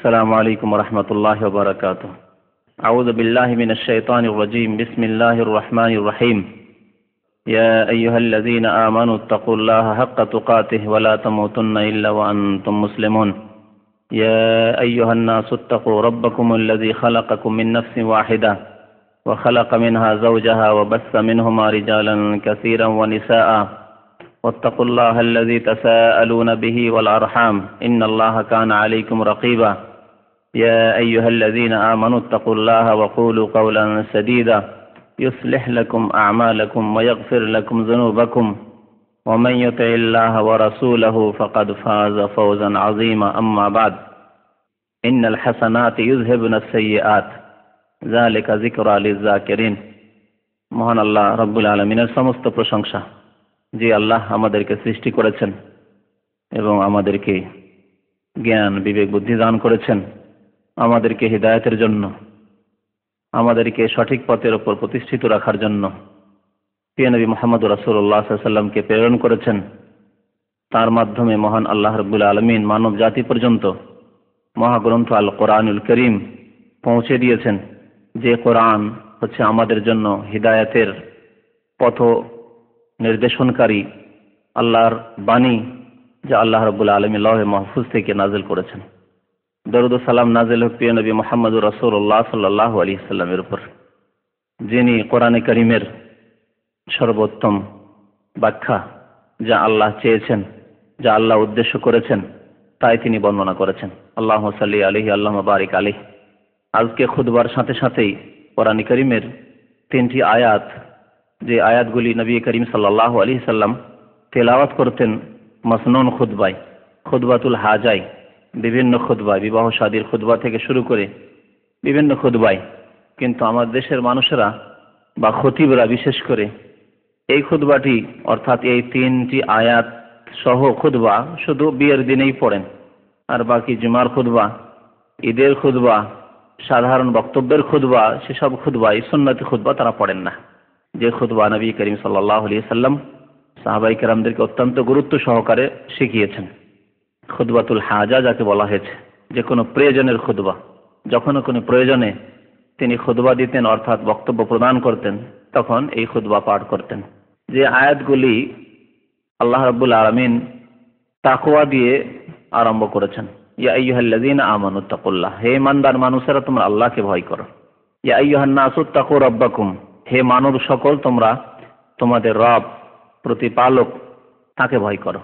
السلام عليكم ورحمة الله وبركاته. أعوذ بالله من الشيطان الرجيم. بسم الله الرحمن الرحيم. يا أيها الذين آمنوا اتقوا الله حق تقاته ولا تموتن إلا وأنتم مسلمون. يا أيها الناس اتقوا ربكم الذي خلقكم من نفس واحدة وخلق منها زوجها وبث منهما رجالا كثيرا ونساء واتقوا الله الذي تساءلون به والأرحام إن الله كان عليكم رقيبا. يا أيها الذين آمنوا اتقوا الله وقولوا قولا سديدا يصلح لكم أعمالكم ويغفر لكم ذنوبكم ومن يطع الله ورسوله فقد فاز فوزا عظيما. أما بعد إن الحسنات يذهبن السيئات ذلك ذكرى للذاكرين. মহান আল্লাহ রব্বুল আলামিনের সমস্ত প্রশংসা, যে আল্লাহ আমাদেরকে সৃষ্টি করেছেন এবং আমাদেরকে জ্ঞান বিবেক বুদ্ধি দান করেছেন, আমাদেরকে হিদায়াতের জন্য, আমাদেরকে সঠিক পথের ওপর প্রতিষ্ঠিত রাখার জন্য প্রিয় নবী মুহাম্মদ রাসূলুল্লাহ সাল্লাল্লাহু আলাইহি ওয়াসাল্লামকে প্রেরণ করেছেন। তার মাধ্যমে মহান আল্লাহ রাব্বুল আলামিন মানব জাতি পর্যন্ত মহাগ্রন্থ আল কোরআনুল করিম পৌঁছে দিয়েছেন, যে কোরআন হচ্ছে আমাদের জন্য হিদায়াতের পথ নির্দেশনকারী আল্লাহর বাণী, যা আল্লাহ রাব্বুল আলামিন লওহে মাহফুজ থেকে নাযিল করেছেন। দরুদ ও সালাম নাযিল হোক প্রিয় নবী মুহাম্মদ রাসূলুল্লাহ সাল্লাল্লাহু আলাইহি ওয়াসাল্লামের উপর, যিনি কোরআনে কারীমের সর্বোত্তম ব্যাখ্যা, যা আল্লাহ চেয়েছেন, যা আল্লাহ উদ্দেশ্য করেছেন, তাই তিনি বর্ণনা করেছেন। আল্লাহুম্মা সাল্লি আলাইহি আল্লাহুম্মা বারিক আলাইহি। আজকে খুতবার সাথে সাথেই কোরআনে কারীমের 3টি আয়াত, যে আয়াতগুলি নবী করিম সাল্লাল্লাহু আলাইহি সাল্লাম তেলাওয়াত করতেন মাসনুন খুতবায়, খুতবাতুল হাজায়, বিভিন্ন খুতবায়, বিবাহ শাদীর খুতবা থেকে শুরু করে বিভিন্ন খুতবায়। কিন্তু আমার দেশের মানুষেরা বা খতিবরা বিশেষ করে এই খুতবাটি অর্থাৎ এই 3টি আয়াত সহ খুতবা শুধু বিয়ের দিনেই পড়েন, আর বাকি জুমার খুতবা, ঈদের খুতবা, সাধারণ বক্তব্যের খুতবা, সেসব খুতবাই সুন্নতি খুতবা তারা পড়েন না। যে খুতবা নবী করিম সাল্লাল্লাহু আলাইহি সাল্লাম সাহাবায়ে কেরামদেরকে অত্যন্ত গুরুত্ব সহকারে শিখিয়েছেন, খুতবাতুল হাজা যাকে বলা হয়েছে, যে কোনো প্রয়োজনের খুতবা, যখন কোনো প্রয়োজনে তিনি খুতবা দিতেন অর্থাৎ বক্তব্য প্রদান করতেন, তখন এই খুতবা পাঠ করতেন। যে আয়াতগুলি আল্লাহ রাব্বুল আলামিন তাকওয়া দিয়ে আরম্ভ করেছেন। ইয়া আইয়ুহাল্লাযীনা আমানুত্তাকুল্লাহ, হে ঈমানদার মানুষেরা তোমরা আল্লাহকে ভয় করো। ইয়া আইয়ুহান নাসুত্তাকু রাব্বাকুম, হে মানব সকল তোমরা তোমাদের রব প্রতিপালক তাকে ভয় করো।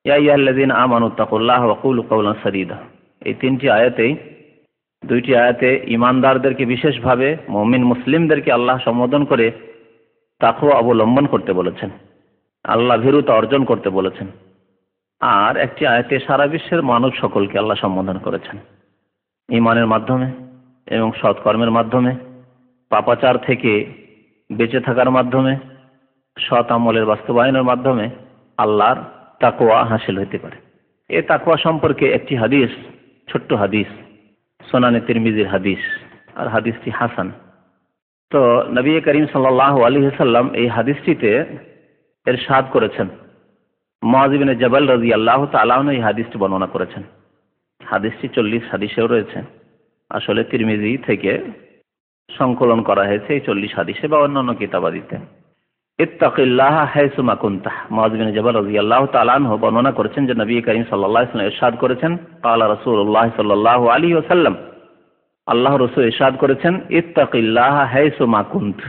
ইয়া আইয়ুহাল্লাযীনা আমানুত্তাকুল্লাহ ওয়া কুলু কাওলান সাদীদা। এই 3টি আয়াতেই, 2টি আয়াতে ঈমানদারদেরকে বিশেষভাবে, মুমিন মুসলিমদেরকে আল্লাহ সম্বোধন করে তাকওয়া অবলম্বন করতে বলেছেন, আল্লাহ ভীরুতা অর্জন করতে বলেছেন। আর একটি আয়াতে সারা বিশ্বের মানব সকলকে আল্লাহ সম্বোধন করেছেন ঈমানের মাধ্যমে এবং সৎকর্মের মাধ্যমে, পাপাচার থেকে বেঁচে থাকার মাধ্যমে, সৎ আমলের বাস্তবায়নের মাধ্যমে আল্লাহর তাকওয়া হাসিল হতে পারে। এই তাকওয়া সম্পর্কে একটি হাদিস, ছোট্ট হাদিস, সুনানে তিরমিজির হাদিস, আর হাদিসটি হাসান। তো নবী করিম সাল্লাল্লাহু আলাইহি ওয়াসাল্লাম এই হাদিসটিতে ইরশাদ করেছেন, মুআয ইবনে জাবাল রাদিয়াল্লাহু তাআলা আনহু এই হাদিসটি বর্ণনা করেছেন। হাদিসটি 40 হাদিসেও রয়েছে, আসলে তিরমিজি থেকে সংকলন করা হয়েছে এই 40 হাদিসে বা অন্যান্য কিতাবাদিতে। ইত্তাকিল্লাহ হাইসুমা কুনতা, মুআয ইবনে জাবাল রাদিয়াল্লাহু তাআলা আনহু বর্ণনা করেছেন যে নবী করিম সাল্লাল্লাহু আলাইহি ওয়াসাল্লাম ইরশাদ করেছেন, ক্বালা রাসূলুল্লাহ সাল্লাল্লাহু আলাইহি ওয়াসাল্লাম, আল্লাহ রাসূল ইরশাদ করেছেন, ইত্তাকিল্লাহ হাইসুমা কুনত,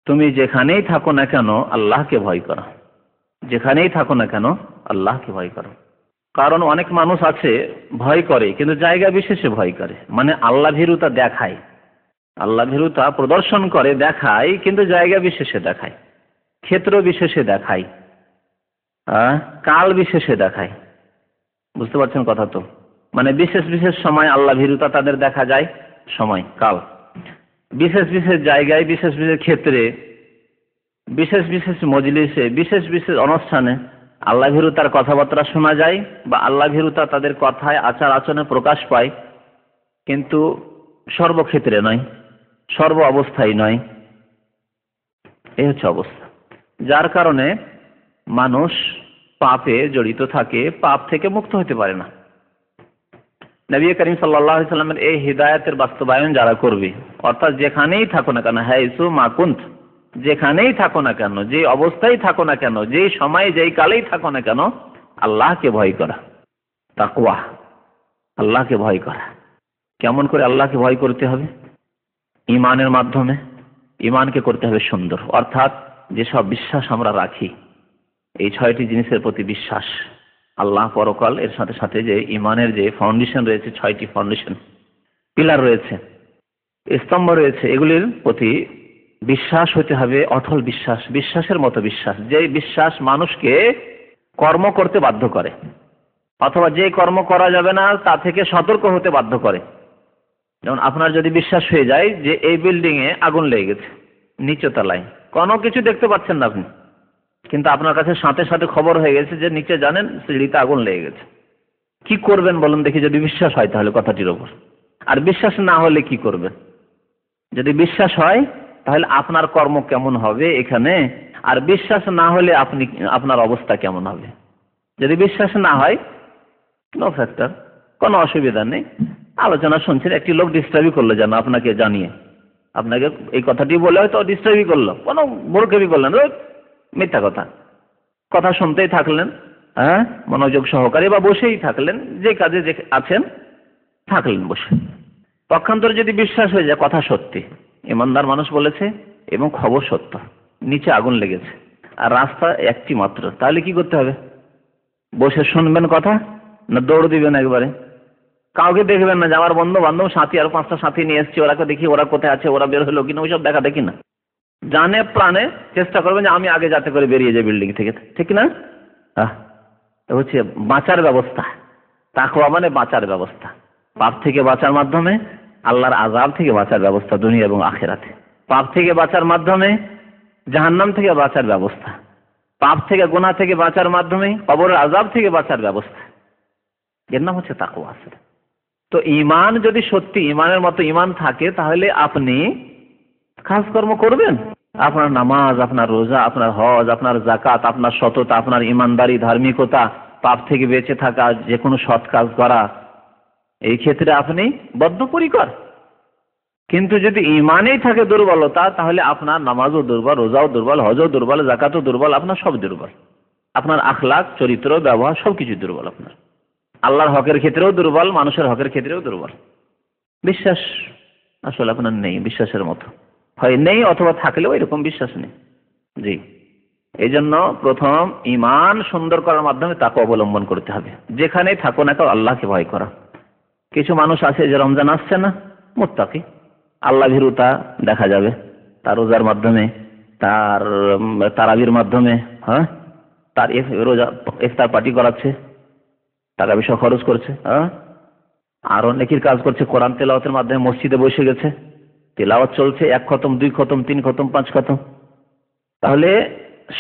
তুমি যেখানেই থাকো না কেন আল্লাহকে ভয় করো, যেখানেই থাকো না কেন আল্লাহকে ভয় করো। কারণ অনেক মানুষ আছে ভয় করে কিন্তু জায়গা বিশেষে ভয় করে, মানে আল্লাহ ভীরুতা দেখায়, আল্লাহ ভীরুতা প্রদর্শন করে, দেখায়, কিন্তু জায়গা বিশেষে দেখায়, ক্ষেত্র বিশেষে দেখায়, কাল বিশেষে দেখায়। বুঝতে পারছেন কথা তো? মানে বিশেষ বিশেষ সময় আল্লাহ ভীরুতা তাদের দেখা যায়, সময় কাল, বিশেষ বিশেষ জায়গায়, বিশেষ বিশেষ ক্ষেত্রে, বিশেষ বিশেষ মজলিসে, বিশেষ বিশেষ অনুষ্ঠানে আল্লাহ ভীরুতার কথাবার্তা শোনা যায় বা আল্লাহ ভীরুতা তাদের কথায় আচার আচরণে প্রকাশ পায়, কিন্তু সর্বক্ষেত্রে নয়, সর্ব অবস্থায় নয়। এই হচ্ছে অবস্থা, যার কারণে মানুষ পাপে জড়িত থাকে, পাপ থেকে মুক্ত হতে পারে না। নবী করিম সাল্লাল্লাহু আলাইহি সাল্লামের এই হিদায়াতের বাস্তবায়ন যারা করবে, অর্থাৎ যেখানেই থাকো না কেন, হাইসু মা কুন্ত, যেখানেই থাকো না কেন, যে অবস্থায় থাকো না কেন, যেই সময়ে যেই কালেই থাকো না কেন, আল্লাহকে ভয় করা, তাকওয়া, আল্লাহকে ভয় করা। কেমন করে আল্লাহকে ভয় করতে হবে? ঈমানের মাধ্যমে। ঈমানকে করতে হবে সুন্দর, অর্থাৎ যেসব বিশ্বাস আমরা রাখি, এই 6টি জিনিসের প্রতি বিশ্বাস, আল্লাহ, পরকাল, এর সাথে সাথে যে ঈমানের যে ফাউন্ডেশন রয়েছে, 6টি ফাউন্ডেশন, পিলার রয়েছে, স্তম্ভ রয়েছে, এগুলির প্রতি বিশ্বাস হতে হবে অটল বিশ্বাস, বিশ্বাসের মতো বিশ্বাস, যে বিশ্বাস মানুষকে কর্ম করতে বাধ্য করে, অথবা যে কর্ম করা যাবে না তা থেকে সতর্ক হতে বাধ্য করে। যেমন আপনার যদি বিশ্বাস হয়ে যায় যে এই বিল্ডিং এ আগুন লেগে গেছে, নিচতলায়, কোনো কিছু দেখতে পাচ্ছেন না আপনি, কিন্তু আপনার কাছে সাথে সাথে খবর হয়ে গেছে যে নিচে জানেন সিঁড়িতে আগুন লেগে গেছে, কি করবেন বলুন দেখি? যদি বিশ্বাস হয় তাহলে কথাটির ওপর, আর বিশ্বাস না হলে কি করবেন? যদি বিশ্বাস হয় তাহলে আপনার কর্ম কেমন হবে এখানে, আর বিশ্বাস না হলে আপনার অবস্থা কেমন হবে? যদি বিশ্বাস না হয়, নো ফ্যাক্টর, কোনো অসুবিধা নেই, আলোচনা শুনছেন, একটি লোক ডিস্টার্বই করলো যেন আপনাকে জানিয়ে, আপনাকে এই কথাটি বলে হয়তো ডিস্টার্বই করলো, কোনো মূর্খবি করলেন, মিথ্যা কথা, কথা শুনতেই থাকলেন, হ্যাঁ, মনোযোগ সহকারে, বা বসেই থাকলেন, যে কাজে যে আছেন থাকলেন বসে। পক্ষান্তরে যদি বিশ্বাস হয়ে যায় কথা সত্যি, ইমানদার মানুষ বলেছে এবং খবর সত্য, নিচে আগুন লেগেছে আর রাস্তা একটি মাত্র, তাহলে কি করতে হবে? বসে শুনবেন কথা, না দৌড় দিবেন একবারে? কাউকে দেখবেন না যে আমার বন্ধু বান্ধব সাথী আর 5টা সাথী নিয়ে এসছি, ওরাকে দেখি ওরা কোথায় আছে, ওরা বের হলো কিনা, ওইসব দেখা দেখি না। জানে প্রাণে চেষ্টা করবেন যে আমি আগে যাতে করে বেরিয়ে যাই বিল্ডিং থেকে, ঠিক না? হচ্ছে বাঁচার ব্যবস্থা। তাকওয়া মানে বাঁচার ব্যবস্থা, পাপ থেকে বাঁচার মাধ্যমে আল্লাহর আযাব থেকে বাঁচার ব্যবস্থা দুনিয়া এবং আখিরাতে, পাপ থেকে বাঁচার মাধ্যমে জাহান্নাম থেকে বাঁচার ব্যবস্থা, পাপ থেকে গুনাহ থেকে বাঁচার মাধ্যমে কবরের আযাব থেকে বাঁচার ব্যবস্থা, এর নাম হচ্ছে তাকওয়া। তো ঈমান যদি সত্যি ঈমানের মতো ঈমান থাকে তাহলে আপনি কাজকর্ম করবেন, আপনার নামাজ, আপনার রোজা, আপনার হজ, আপনার যাকাত, আপনার সততা, আপনার ঈমানদারি, ধার্মিকতা, পাপ থেকে বেঁচে থাকা, যে কোনো সৎ কাজ করা, এই ক্ষেত্রে আপনি বদ্ধপরিকর। কিন্তু যদি ঈমানেই থাকে দুর্বলতা, তাহলে আপনার নামাজও দুর্বল, রোজাও দুর্বল, হজও দুর্বল, যাকাতও দুর্বল, আপনার সব দুর্বল, আপনার আখলাক, চরিত্র, ব্যবহার সবকিছু দুর্বল, আপনার আল্লাহর হকের ক্ষেত্রেও দুর্বল, মানুষের হকের ক্ষেত্রেও দুর্বল। বিশ্বাস আসলে আপনার নেই, বিশ্বাসের মতো হয় নেই, অথবা থাকলেও এরকম বিশ্বাস নেই। জি, এই জন্য প্রথম ঈমান সুন্দর করার মাধ্যমে তাকে অবলম্বন করতে হবে, যেখানেই থাকো না কেউ আল্লাহকে ভয় করা। কিছু মানুষ আছে যে রমজান আসছে না, মুত্তাকি, আল্লাহ ভীরুতা দেখা যাবে তার রোজার মাধ্যমে, তার তারাবির মাধ্যমে, হ্যাঁ, তার রোজা ইফতার পার্টি করাচ্ছে, টাকা পয়সা খরচ করছে, হ্যাঁ, আরো নেকির কাজ করছে, কোরআন তেলাওয়াতের মাধ্যমে মসজিদে বসে গেছে, তেলাওয়াত চলছে, 1 খতম, 2 খতম, 3 খতম, 5 খতম। তাহলে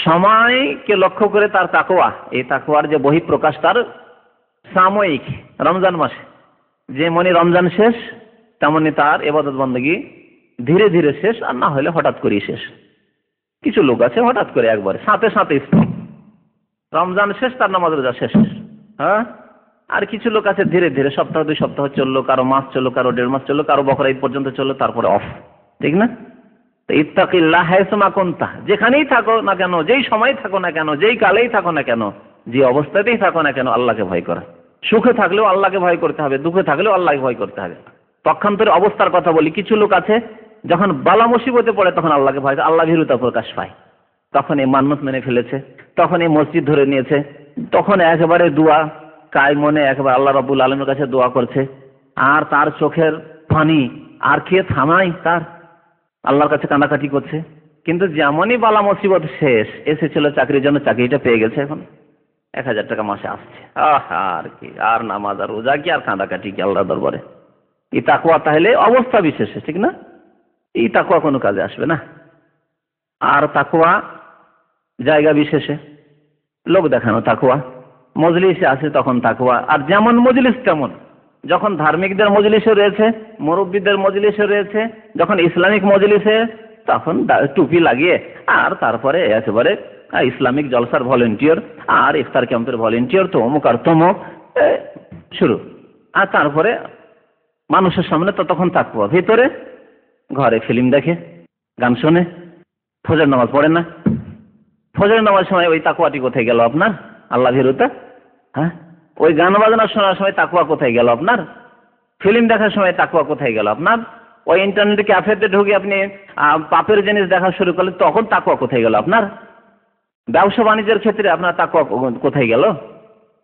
সময়কে লক্ষ্য করে তার তাকওয়া, এই তাকওয়ার যে বহিঃপ্রকাশ তার সাময়িক, রমজান মাসে যেমনি রমজান শেষ তেমনি তার ইবাদত বন্দেগী ধীরে ধীরে শেষ, আর না হলে হঠাৎ করেই শেষ। কিছু লোক আছে হঠাৎ করে একবারে সাথে সাথে রমজান শেষ, তার নামাজ রোজা শেষ, হ্যাঁ। আর কিছু লোক আছে ধীরে ধীরে, সপ্তাহ 2 সপ্তাহ চললো, কারো মাস চললো, কারো 1.5 মাস চললো, কারো বকরা ঈদ পর্যন্ত চললো, তারপরে অফ, ঠিক না? তো ইত্তাকিল্লাহ হায়সুমা কুনতা, যেখানেই থাকো না কেন, যেই সময় থাকো না কেন, যেই কালেই থাকো না কেন, যে অবস্থাতেই থাকো না কেন, আল্লাহকে ভয় করা। সুখে থাকলেও আল্লাহকে ভয় করতে হবে, দুঃখে থাকলেও আল্লাহকে ভয় করতে হবে। পক্ষান্তরে অবস্থার কথা বলি, কিছু লোক আছে যখন বালা মুসিবতে পড়ে তখন আল্লাহকে ভয়, আল্লাহ ভীরুতা প্রকাশ পায়, তখন এই মান্নত মেনে ফেলেছে, তখন এই মসজিদ ধরে নিয়েছে, তখন একেবারে দোয়া কায় মনে একেবারে আল্লাহ রাব্বুল আলামিনের কাছে দোয়া করছে, আর তার চোখের পানি আর কে থামাই, তার আল্লাহর কাছে কান্নাকাটি করছে। কিন্তু যেমনই বালা মুসিবত শেষ, এসেছিল চাকরির জন্য, চাকরিটা পেয়ে গেছে, এখন 1000 টাকা মাসে আসছে, আর কি, আর নামাজ আর রোজা কি, আর কাঁদাকাটি কি আল্লাহর দরবারে? এই তাকওয়া তাহলে অবস্থা বিশেষে, ঠিক না? এই তাকওয়া কোনো কাজে আসবে না। আর তাকওয়া জায়গা বিশেষে, লোক দেখানো তাকওয়া, মজলিসে আসে তখন তাকওয়া, আর যেমন মজলিস তেমন, যখন ধার্মিকদের মজলিসে রয়েছে, মুরব্বীদের মজলিসে রয়েছে, যখন ইসলামিক মজলিসে, তখন টুপি লাগিয়ে, আর তারপরে একেবারে ইসলামিক জলসার ভলেন্টিয়ার, আর ইফতার ক্যাম্পের ভলেন্টিয়ার, তো অমুক আর তমুক শুরু। আর তারপরে মানুষের সামনে ততক্ষণ তাকওয়া, ভিতরে ঘরে ফিল্ম দেখে, গান শোনে, ফজর নামাজ পড়ে না। ফজর নামাজ সময় ওই তাকওয়াটি কোথায় গেল আপনার? আল্লাহ ভীরুতা। হ্যাঁ, ওই গান বাজনা শোনার সময় তাকওয়া কোথায় গেল আপনার? ফিল্ম দেখার সময় তাকওয়া কোথায় গেল আপনার? ওই ইন্টারনেট ক্যাফেতে ঢুকে আপনি পাপের জিনিস দেখা শুরু করলেন, তখন তাকওয়া কোথায় গেল আপনার? ব্যবসা বাণিজ্যের ক্ষেত্রে আপনার তাকওয়া কোথায় গেল?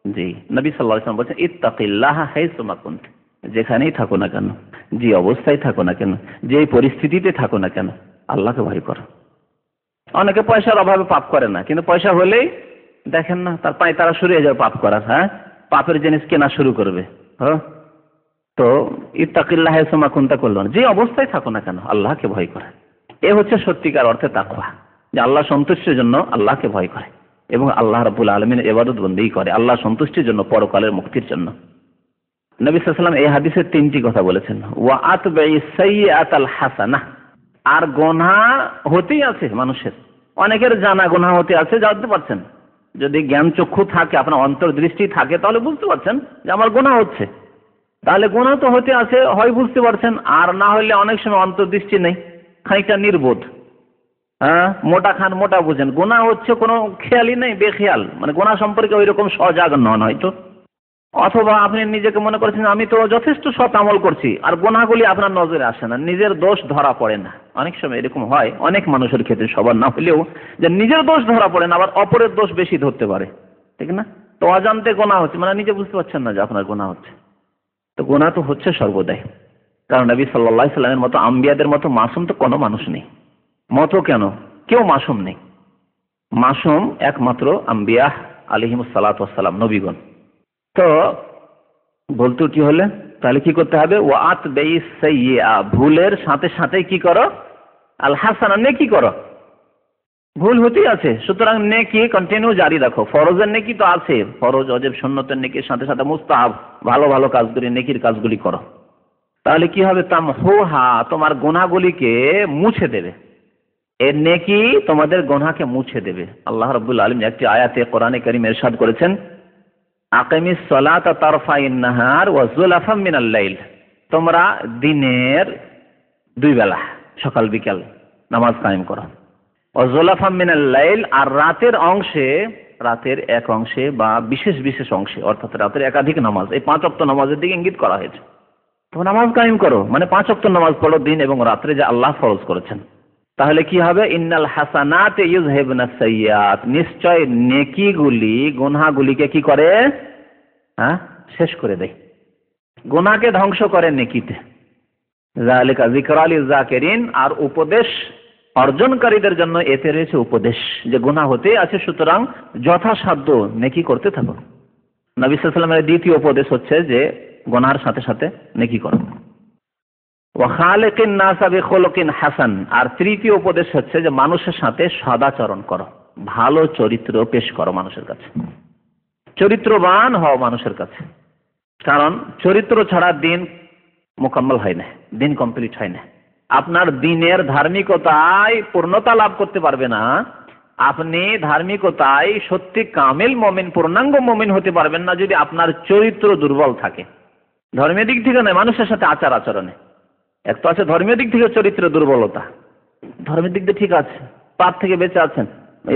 জি, নবী সাল্লাল্লাহু আলাইহি ওয়াসাল্লাম বলেছেন ইত্তাকিল্লাহা হাইসুমা কুনত, যেখানেই থাকো না কেন, যে অবস্থায় থাকো না কেন, যে পরিস্থিতিতে থাকো না কেন, আল্লাহকে ভয় করো। অনেকে পয়সার অভাবে পাপ করে না, কিন্তু পয়সা হলেই দেখেন না তার পায়ে তারা শুরু হয়ে যাবে পাপ করার। হ্যাঁ, পাপের জিনিস কেনা শুরু করবে। হ্যাঁ, তো ইত্তাকিল্লাহ হাইসুমা কুনতা করলো না, যে অবস্থায় থাকো না কেন আল্লাহকে ভয় করে। এ হচ্ছে সত্যিকার অর্থে তাকওয়া, যে আল্লাহ সন্তুষ্টির জন্য আল্লাহকে ভয় করে এবং আল্লাহ রাব্বুল আলামিনের ইবাদত বন্দেগী করে আল্লাহ সন্তুষ্টির জন্য, পরকালের মুক্তির জন্য। নবী সাল্লাল্লাহু আলাইহি ওয়াসাল্লাম এই হাদিসে 3টি কথা বলেছেন। ওয়া আতবাইস সাইয়্যাতাল হাসানাহ, আর গুনাহ হতেই আছে মানুষের, অনেকের জানা গুনাহ হতে আছে, জানতে পারছেন। যদি জ্ঞান চক্ষু থাকে, আপনার অন্তর্দৃষ্টি থাকে, তাহলে বুঝতে পারছেন যে আমার গুনাহ হচ্ছে। তাহলে গুনাহ তো হতে আছে, হয় বুঝতে পারছেন, আর না হলে অনেক সময় অন্তর্দৃষ্টি নেই, খানিকটা নির্বোধ। হ্যাঁ, মোটা খান মোটা বুঝেন, গুনাহ হচ্ছে কোনো খেয়ালই নেই, বেখেয়াল, মানে গুনাহ সম্পর্কে ওই রকম সজাগ নন হয়তো। অথবা আপনি নিজেকে মনে করছেন আমি তো যথেষ্ট সৎ আমল করছি, আর গুনাহগুলি আপনার নজরে আসে না, নিজের দোষ ধরা পড়ে না। অনেক সময় এরকম হয় অনেক মানুষের ক্ষেত্রে, সবার না হলেও, যে নিজের দোষ ধরা পড়ে না, আবার অপরের দোষ বেশি ধরতে পারে, ঠিক না? তো অজান্তে গুনাহ হচ্ছে, মানে নিজে বুঝতে পারছেন না যে আপনার গুনাহ হচ্ছে। তো গুনাহ তো হচ্ছে সর্বদাই, কারণ নবী সাল্লাল্লাহু আলাইহি সাল্লামের মতো আম্বিয়াদের মতো মাসুম তো কোনো মানুষ নেই। মতো কেন, কেউ মাসুম নেই। মাসুম একমাত্র আম্বিয়া আলাইহিমুস সালাতু ওয়াস সালাম, নবীগণ। তো ভুল ত্রুটি হলে তাহলে কি করতে হবে? ওয়া আতবাইস সাইয়্যা, ভুলের সাথে সাথে কি করো? আল হাসানা, নেকি করো। ভুল হতেই আছে, সুতরাং নেকি কন্টিনিউ জারি রাখো। ফরজের নেকি তো আছে, ফরজ ওয়াজিব সুন্নতের নেকির সাথে সাথে মুস্তাহাব ভালো ভালো কাজগুলি, নেকির কাজগুলি করো। তাহলে কি হবে? তামহুহা, তোমার গুনাহগুলিকে মুছে দেবে। এর নেকি তোমাদের গুনাহকে মুছে দেবে। আল্লাহ রাব্বুল আলামিন একটি আয়াতে কোরআনে কারীমে ইরশাদ করেছেন, আকিমিস সালাতা তারফাইন নাহার ওয়া যুলাফাম মিনাল লাইল, তোমরা দিনের 2 বেলা সকাল বিকাল নামাজ কায়েম করো। ওয়া যুলাফাম মিনাল লাইল, আর রাতের অংশে, রাতের এক অংশে বা বিশেষ বিশেষ অংশে, অর্থাৎ রাতের একাধিক নামাজ, এই 5 ওয়াক্ত নামাজের দিকে ইঙ্গিত করা হয়েছে। তো নামাজ কায়েম করো মানে 5 ওয়াক্ত নামাজ পড়ো দিন এবং রাত্রে, যে আল্লাহ ফরজ করেছেন। তাহলে কি হবে? ইন্নাল হাসানাত ইউযহিবনাস সাইয়্যাত, নিশ্চয় নেকিগুলি গুনাহগুলিকে কি করে? হ্যাঁ, শেষ করে দেয়, গুনাহকে ধ্বংস করে নেকিতে। যালিকা যিকরা লিল যাকিরিন, আর উপদেশ অর্জনকারীদের জন্য এতে রয়েছে উপদেশ, যে গুনাহ হতে আছে, সুতরাং যথাসাধ্য নেকি করতে থাকো। নবী সাল্লাল্লাহু আলাইহি ওয়াসাল্লামের দ্বিতীয় উপদেশ হচ্ছে যে গুনাহর সাথে সাথে নেকি করো। ওয়া খালিকিন নাসা বিখুলুকিন হাসান, আর তৃতীয় উপদেশ হচ্ছে যে মানুষের সাথে সদাচরণ করো, ভালো চরিত্র পেশ করো মানুষের কাছে, চরিত্রবান হও মানুষের কাছে। কারণ চরিত্র ছাড়া দিন মোকাম্মল হয় না, দিন কমপ্লিট হয় না। আপনার দিনের ধার্মিকতায় পূর্ণতা লাভ করতে পারবে না, আপনি ধার্মিকতায় সত্যি কামিল মুমিন, পূর্ণাঙ্গ মুমিন হতে পারবেন না যদি আপনার চরিত্র দুর্বল থাকে। ধর্মীয় দিক থেকে নয়, মানুষের সাথে আচার আচরণে। এক তো আছে ধর্মীয় দিক থেকে চরিত্র দুর্বলতা, ধর্মের দিক দিয়ে ঠিক আছে, পাপ থেকে বেঁচে আছেন,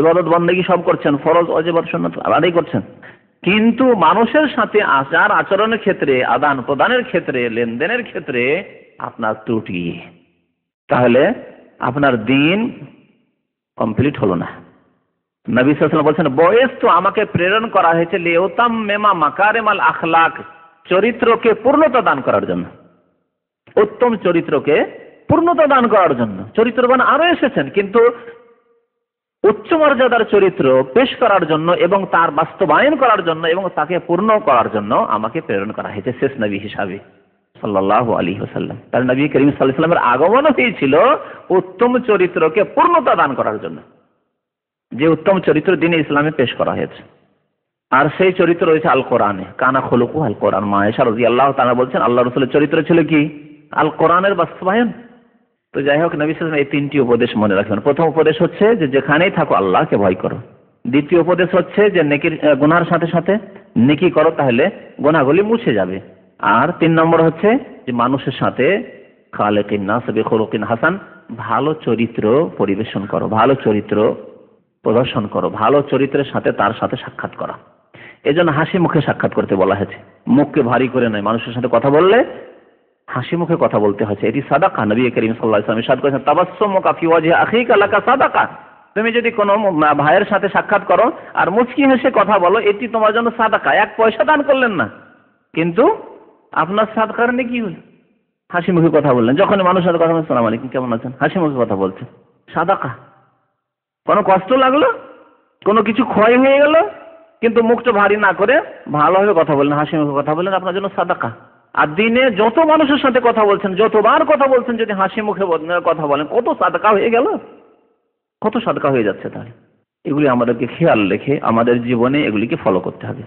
ইবাদত বন্দেগী সব করছেন, ফরজ ওয়াজিব সুন্নাত আদায় করছেন, কিন্তু মানুষের সাথে আচার আচরণের ক্ষেত্রে, আদান প্রদানের ক্ষেত্রে, লেনদেনের ক্ষেত্রে আপনার ত্রুটি, তাহলে আপনার দিন কমপ্লিট হলো না। নবী সাল্লাল্লাহু আলাইহি ওয়াসাল্লাম বলছেন, বয়স তো আমাকে প্রেরণ করা হয়েছে লিউতাম্মিমা মাকারিমাল আখলাক, চরিত্রকে পূর্ণতা দান করার জন্য, উত্তম চরিত্রকে পূর্ণতা দান করার জন্য। চরিত্রবান আরো এসেছেন, কিন্তু উচ্চ মর্যাদার চরিত্র পেশ করার জন্য এবং তার বাস্তবায়ন করার জন্য এবং তাকে পূর্ণ করার জন্য আমাকে প্রেরণ করা হয়েছে শেষ নবী হিসাবে সাল্লাল্লাহু আলাইহি ওয়াসাল্লাম। তার নবী করিম সাল্লাল্লাহু আলাইহি ওয়াসাল্লামের আগমন হয়েছিল উত্তম চরিত্রকে পূর্ণতা দান করার জন্য, যে উত্তম চরিত্র দ্বীনে ইসলামে পেশ করা হয়েছে। আর সেই চরিত্র রয়েছে আল কোরআনে, কানা খুলুকু আল কোরআন। মা আয়েশা রাদিয়াল্লাহু তাআলা বলছেন আল্লাহ রাসূলের চরিত্র ছিল কি? আল কোরআনের বাস্তবায়ন। তো যাই হোক, নবী সাল্লাল্লাহু আলাইহি ওয়াসাল্লাম এই 3টি উপদেশ মনে রাখবেন। প্রথম উপদেশ হচ্ছে যে যেখানেই থাকো আল্লাহকে ভয় করো। দ্বিতীয় উপদেশ হচ্ছে যে নেকির গুনাহর সাথে সাথে নেকি করো, তাহলে গুনাহগুলি মুছে যাবে। আর 3 নম্বর হচ্ছে যে মানুষের সাথে খালিকিন নাস বিখুলুকিন হাসান, ভালো চরিত্র পরিবেশন করো, ভালো চরিত্র প্রদর্শন করো, ভালো চরিত্রের সাথে তার সাথে সাক্ষাৎ করা। এজন্য হাসি মুখে সাক্ষাৎ করতে বলা হয়েছে, মুখকে ভারী করে নয়। মানুষের সাথে কথা বললে হাসি মুখে কথা বলতে হয়েছে, এটি সাদাকা। নবী করিম সাল্লাল্লাহু আলাইহি ওয়াসাল্লাম ইরশাদ করেছেন, তাবাসসুমুকা ফি ওয়াজহি আখিকা লাকা সাদাকা। তুমি যদি কোনো ভাইয়ের সাথে সাক্ষাৎ করো আর মুচকি হেসে কথা বলো, এটি তোমার জন্য সাদাকা। 1 পয়সা দান করলেন না, কিন্তু আপনার সাদকার নেকি হলো। হাসি মুখে কথা বললেন, যখন মানুষের সাথে কথা বলেন, আসসালামু আলাইকুম, কেমন আছেন, হাসি মুখে কথা বলছেন, সাদাকা। কোনো কষ্ট লাগলো, কোনো কিছু ক্ষয় হয়ে গেল, কিন্তু মুখটা ভারী না করে ভালোভাবে কথা বললেন, হাসি মুখে কথা বললেন, আপনার জন্য সাদাকা। আর দিনে যত মানুষের সাথে কথা বলছেন, যতবার কথা বলছেন, যদি হাসি মুখে কথা বলেন, কত সাদাকা হয়ে গেল, কত সাদাকা হয়ে যাচ্ছে। তাহলে এগুলি আমাদেরকে খেয়াল রেখে আমাদের জীবনে এগুলিকে ফলো করতে হবে।